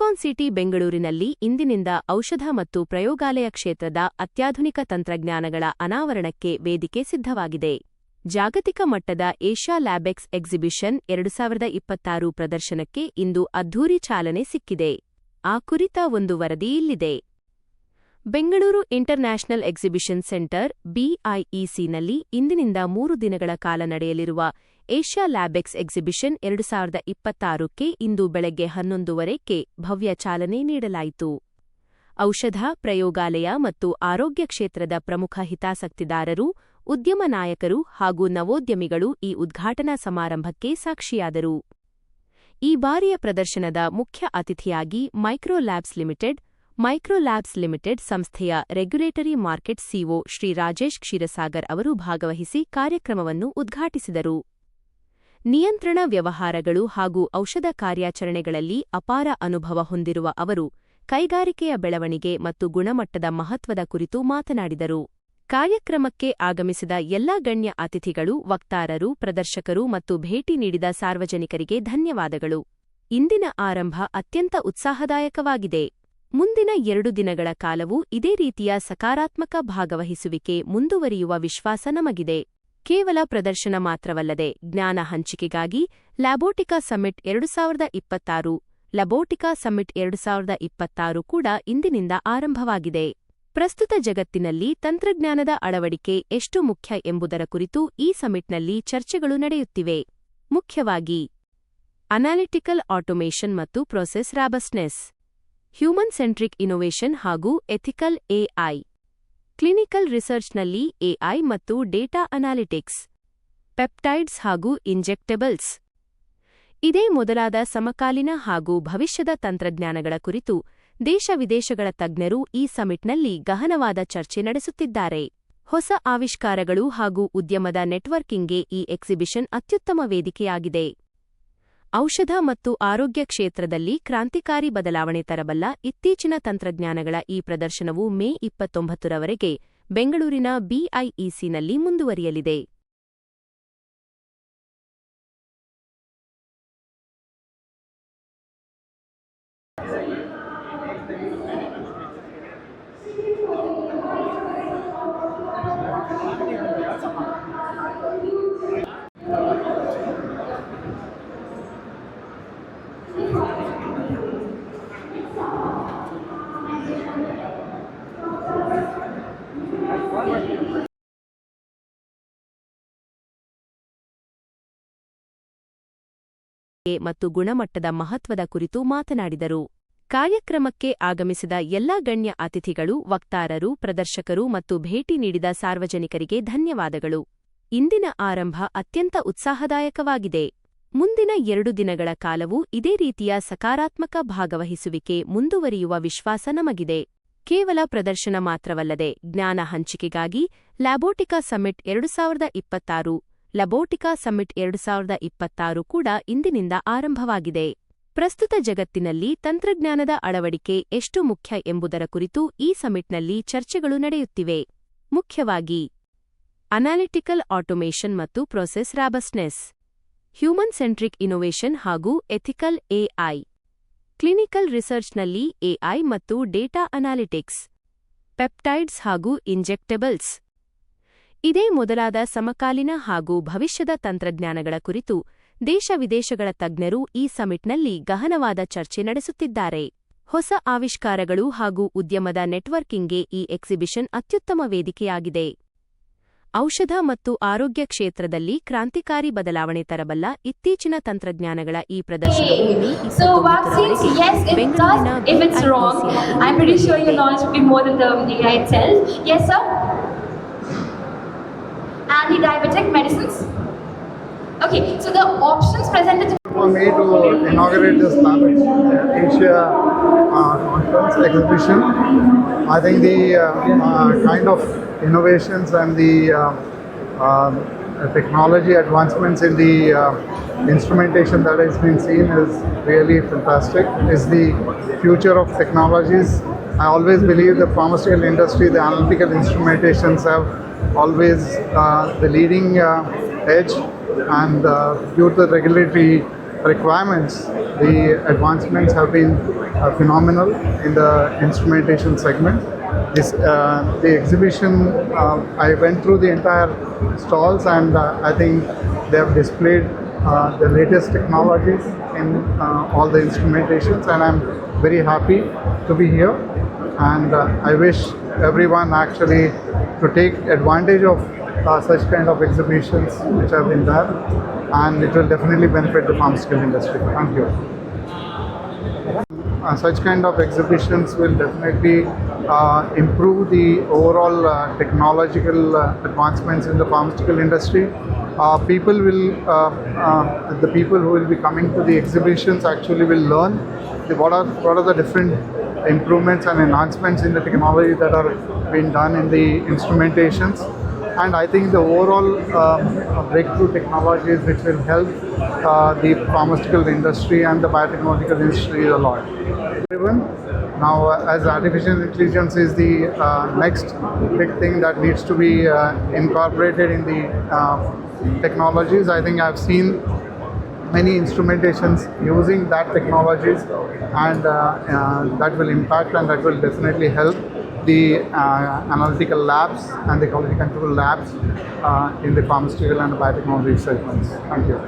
Silicon city ಬೆಂಗಳೂರಿನಲ್ಲಿ ಇಂದಿನಿಂದ ಔಷಧ ಮತ್ತು ಪ್ರಯೋಗಾಲಯ ಕ್ಷೇತ್ರದ ಅತ್ಯಾಧುನಿಕ ತಂತ್ರಜ್ಞಾನಗಳ ಅನಾವರಣಕ್ಕೆ ವೇದಿಕೆ ಸಿದ್ಧವಾಗಿದೆ. ಜಾಗತಿಕ ಮಟ್ಟದ ಏಷ್ಯಾ ಲ್ಯಾಬೆಕ್ಸ್ ಎಕ್ಸಿಬಿಷನ್ 2026 ಪ್ರದರ್ಶನಕ್ಕೆ ಇಂದು ಅದ್ಧೂರಿ ಚಾಲನೆ ಸಿಕ್ಕಿದೆ. ಆ ಕುರಿತ ಒಂದು ವರದಿ ಇಲ್ಲಿದೆ. ಬೆಂಗಳೂರು ಇಂಟರ್ನ್ಯಾಷನಲ್ ಎಕ್ಸಿಬಿಷನ್ ಸೆಂಟರ್ BIECನಲ್ಲಿ ಇಂದಿನಿಂದ 3 ದಿನಗಳ ಕಾಲ ನಡೆಯಲಿರುವ ಏಷ್ಯಾ ಲ್ಯಾಬೆಕ್ಸ್ ಎಕ್ಸಿಬಿಷನ್ 2026ಕ್ಕೆ ಇಂದು ಬೆಳಗ್ಗೆ 11:30ಕ್ಕೆ ಭವ್ಯ ಚಾಲನೆ ನೀಡಲಾಯಿತು. ಔಷಧ, ಪ್ರಯೋಗಾಲಯ ಮತ್ತು ಆರೋಗ್ಯ ಕ್ಷೇತ್ರದ ಪ್ರಮುಖ ಹಿತಾಸಕ್ತಿದಾರರು, ಉದ್ಯಮ ನಾಯಕರು ಹಾಗೂ ನವೋದ್ಯಮಿಗಳು ಈ ಉದ್ಘಾಟನಾ ಸಮಾರಂಭಕ್ಕೆ ಸಾಕ್ಷಿಯಾದರು. ಈ ಬಾರಿಯ ಪ್ರದರ್ಶನದ ಮುಖ್ಯ ಅತಿಥಿಯಾಗಿ ಮೈಕ್ರೋಲ್ಯಾಬ್ಸ್ ಲಿಮಿಟೆಡ್ ಸಂಸ್ಥೆಯ regulatory market C O Shri Rajesh Kshirsagar ಅವರು ಭಾಗವಹಿಸಿ ಕಾರ್ಯಕ್ರಮವನ್ನು ಉದ್ಘಾಟಿಸಿದರು. ನಿಯಂತ್ರಣ ವ್ಯವಹಾರಗಳು ಹಾಗೂ ಔಷಧ ಕಾರ್ಯಾಚರಣೆಗಳಲ್ಲಿ ಅಪಾರ ಅನುಭವ ಹೊಂದಿರುವ ಅವರು ಕೈಗಾರಿಕೆಯ ಬೆಳವಣಿಗೆ ಮತ್ತು ಗುಣಮಟ್ಟದ ಮಹತ್ವದ ಕುರಿತು ಮಾತನಾಡಿದರು. ಕಾರ್ಯಕ್ರಮಕ್ಕೆ ಆಗಮಿಸಿದ ಎಲ್ಲಾ ಗಣ್ಯ ಅತಿಥಿಗಳು, ವಕ್ತಾರರು, ಪ್ರದರ್ಶಕರು ಮತ್ತು ಭೇಟಿ ನೀಡಿದ ಸಾರ್ವಜನಿಕರಿಗೆ ಧನ್ಯವಾದಗಳು. ಇಂದಿನ ಆರಂಭ ಅತ್ಯಂತ ಉತ್ಸಾಹದಾಯಕವಾಗಿದೆ. ಮುಂದಿನ 2 ದಿನಗಳ ಕಾಲವೂ ಇದೇ ರೀತಿಯ ಸಕಾರಾತ್ಮಕ ಭಾಗವಹಿಸುವಿಕೆ ಮುಂದುವರಿಯುವ ವಿಶ್ವಾಸ ನಮಗಿದೆ. ಕೇವಲ ಪ್ರದರ್ಶನ ಮಾತ್ರವಲ್ಲದೆ ಜ್ಞಾನ ಹಂಚಿಕೆಗಾಗಿ ಲ್ಯಾಬೋಟಿಕಾ ಸಮ್ಮಿಟ್ 2026 ಕೂಡ ಇಂದಿನಿಂದ ಆರಂಭವಾಗಿದೆ. ಪ್ರಸ್ತುತ ಜಗತ್ತಿನಲ್ಲಿ ತಂತ್ರಜ್ಞಾನದ ಅಳವಡಿಕೆ ಎಷ್ಟು ಮುಖ್ಯ ಎಂಬುದರ ಕುರಿತು ಈ ಸಮ್ಮಿಟ್ನಲ್ಲಿ ಚರ್ಚೆಗಳು ನಡೆಯುತ್ತಿವೆ. ಮುಖ್ಯವಾಗಿ ಅನಾಲಿಟಿಕಲ್ ಆಟೋಮೇಷನ್ ಮತ್ತು ಪ್ರೊಸೆಸ್ ರಾಬಸ್ಟ್ನೆಸ್, ಹ್ಯೂಮನ್ ಸೆಂಟ್ರಿಕ್ ಇನೋವೇಷನ್ ಹಾಗೂ ಎಥಿಕಲ್ AI, ಕ್ಲಿನಿಕಲ್ ರಿಸರ್ಚ್ನಲ್ಲಿ AI ಮತ್ತು ಡೇಟಾ ಅನಾಲಿಟಿಕ್ಸ್, ಪೆಪ್ಟೈಡ್ಸ್ ಹಾಗೂ ಇಂಜೆಕ್ಟೆಬಲ್ಸ್ ಇದೇ ಮೊದಲಾದ ಸಮಕಾಲೀನ ಹಾಗೂ ಭವಿಷ್ಯದ ತಂತ್ರಜ್ಞಾನಗಳ ಕುರಿತು ದೇಶ-ವಿದೇಶಗಳ ತಜ್ಞರು ಈ ಸಮ್ಮಿಟ್ನಲ್ಲಿ ಗಹನವಾದ ಚರ್ಚೆ ನಡೆಸುತ್ತಿದ್ದಾರೆ. ಹೊಸ ಆವಿಷ್ಕಾರಗಳು ಹಾಗೂ ಉದ್ಯಮದ ನೆಟ್ವರ್ಕಿಂಗ್ಗೆ ಈ ಎಕ್ಸಿಬಿಷನ್ ಅತ್ಯುತ್ತಮ ವೇದಿಕೆಯಾಗಿದೆ. ಔಷಧ ಮತ್ತು ಆರೋಗ್ಯ ಕ್ಷೇತ್ರದಲ್ಲಿ ಕ್ರಾಂತಿಕಾರಿ ಬದಲಾವಣೆ ತರಬಲ್ಲ ಇತ್ತೀಚಿನ ತಂತ್ರಜ್ಞಾನಗಳ ಈ ಪ್ರದರ್ಶನವು ಮೇ 29ರವರೆಗೆ ಬೆಂಗಳೂರಿನ BIECನಲ್ಲಿ ಮುಂದುವರಿಯಲಿದೆ. ಮತ್ತು ಗುಣಮಟ್ಟದ ಮಹತ್ವದ ಕುರಿತು ಮಾತನಾಡಿದರು. ಕಾರ್ಯಕ್ರಮಕ್ಕೆ ಆಗಮಿಸಿದ ಎಲ್ಲಾ ಗಣ್ಯ ಅತಿಥಿಗಳು, ವಕ್ತಾರರು, ಪ್ರದರ್ಶಕರು ಮತ್ತು ಭೇಟಿ ನೀಡಿದ ಸಾರ್ವಜನಿಕರಿಗೆ ಧನ್ಯವಾದಗಳು. ಇಂದಿನ ಆರಂಭ ಅತ್ಯಂತ ಉತ್ಸಾಹದಾಯಕವಾಗಿದೆ. ಮುಂದಿನ 2 ದಿನಗಳ ಕಾಲವೂ ಇದೇ ರೀತಿಯ ಸಕಾರಾತ್ಮಕ ಭಾಗವಹಿಸುವಿಕೆ ಮುಂದುವರಿಯುವ ವಿಶ್ವಾಸ ನಮಗಿದೆ. ಕೇವಲ ಪ್ರದರ್ಶನ ಮಾತ್ರವಲ್ಲದೆ ಜ್ಞಾನ ಹಂಚಿಕೆಗಾಗಿ ಲ್ಯಾಬೋಟಿಕಾ ಸಮ್ಮಿಟ್ 2026 ಕೂಡ ಇಂದಿನಿಂದ ಆರಂಭವಾಗಿದೆ. ಪ್ರಸ್ತುತ ಜಗತ್ತಿನಲ್ಲಿ ತಂತ್ರಜ್ಞಾನದ ಅಳವಡಿಕೆ ಎಷ್ಟು ಮುಖ್ಯ ಎಂಬುದರ ಕುರಿತು ಈ ಸಮ್ಮಿಟ್ನಲ್ಲಿ ಚರ್ಚೆಗಳು ನಡೆಯುತ್ತಿವೆ. ಮುಖ್ಯವಾಗಿ ಅನಾಲಿಟಿಕಲ್ ಆಟೋಮೇಷನ್ ಮತ್ತು ಪ್ರೊಸೆಸ್ ರಾಬಸ್ಟ್ನೆಸ್, ಹ್ಯೂಮನ್ ಸೆಂಟ್ರಿಕ್ ಇನೋವೇಷನ್ ಹಾಗೂ ಎಥಿಕಲ್ AI, ಕ್ಲಿನಿಕಲ್ ರಿಸರ್ಚ್ನಲ್ಲಿ AI ಮತ್ತು ಡೇಟಾ ಅನಾಲಿಟಿಕ್ಸ್, ಪೆಪ್ಟೈಡ್ಸ್ ಹಾಗೂ ಇಂಜೆಕ್ಟೆಬಲ್ಸ್ ಇದೇ ಮೊದಲಾದ ಸಮಕಾಲೀನ ಹಾಗೂ ಭವಿಷ್ಯದ ತಂತ್ರಜ್ಞಾನಗಳ ಕುರಿತು ದೇಶ-ವಿದೇಶಗಳ ತಜ್ಞರು ಈ ಸಮ್ಮಿಟ್ನಲ್ಲಿ ಗಹನವಾದ ಚರ್ಚೆ ನಡೆಸುತ್ತಿದ್ದಾರೆ. ಹೊಸ ಆವಿಷ್ಕಾರಗಳು ಹಾಗೂ ಉದ್ಯಮದ ನೆಟ್ವರ್ಕಿಂಗ್ಗೆ ಈ ಎಕ್ಸಿಬಿಷನ್ ಅತ್ಯುತ್ತಮ ವೇದಿಕೆಯಾಗಿದೆ. ಔಷಧ ಮತ್ತು ಆರೋಗ್ಯ ಕ್ಷೇತ್ರದಲ್ಲಿ ಕ್ರಾಂತಿಕಾರಿ ಬದಲಾವಣೆ ತರಬಲ್ಲ ಇತ್ತೀಚಿನ ತಂತ್ರಜ್ಞಾನಗಳ ಈ ಪ್ರದರ್ಶನವು ಮೇ 29ರವರೆಗೆ ಬೆಂಗಳೂರಿನ Anti-diabetic medicines. Okay, so the options presented for me to inaugurate this Asia conference exhibition. I think the kind of innovations and the technology advancements in the instrumentation that has been seen is really fantastic. It's the future of technologies. I always believe the pharmaceutical industry, the analytical instrumentations have always the leading edge, and due to the regulatory requirements, the advancements have been phenomenal in the instrumentation segment. The exhibition, I went through the entire stalls, and I think they have displayed the latest technologies in all the instrumentations, and I'm very happy to be here. And I wish everyone actually to take advantage of such kind of exhibitions which have been there, and it will definitely benefit the pharmaceutical industry. Thank you. Such kind of exhibitions will definitely improve the overall technological advancements in the pharmaceutical industry. The people who will be coming to the exhibitions actually will learn what are the different improvements and enhancements in the technology that are being done in the instrumentations. And I think the overall breakthrough technologies which will help the pharmaceutical industry and the biotechnological industry a lot. Everyone, now as artificial intelligence is the next big thing that needs to be incorporated in the technologies, I think I've seen many instrumentations using that technologies, and that will impact and that will definitely help the analytical labs and the quality control labs in the pharmaceutical and biotechnology segments. Thank you.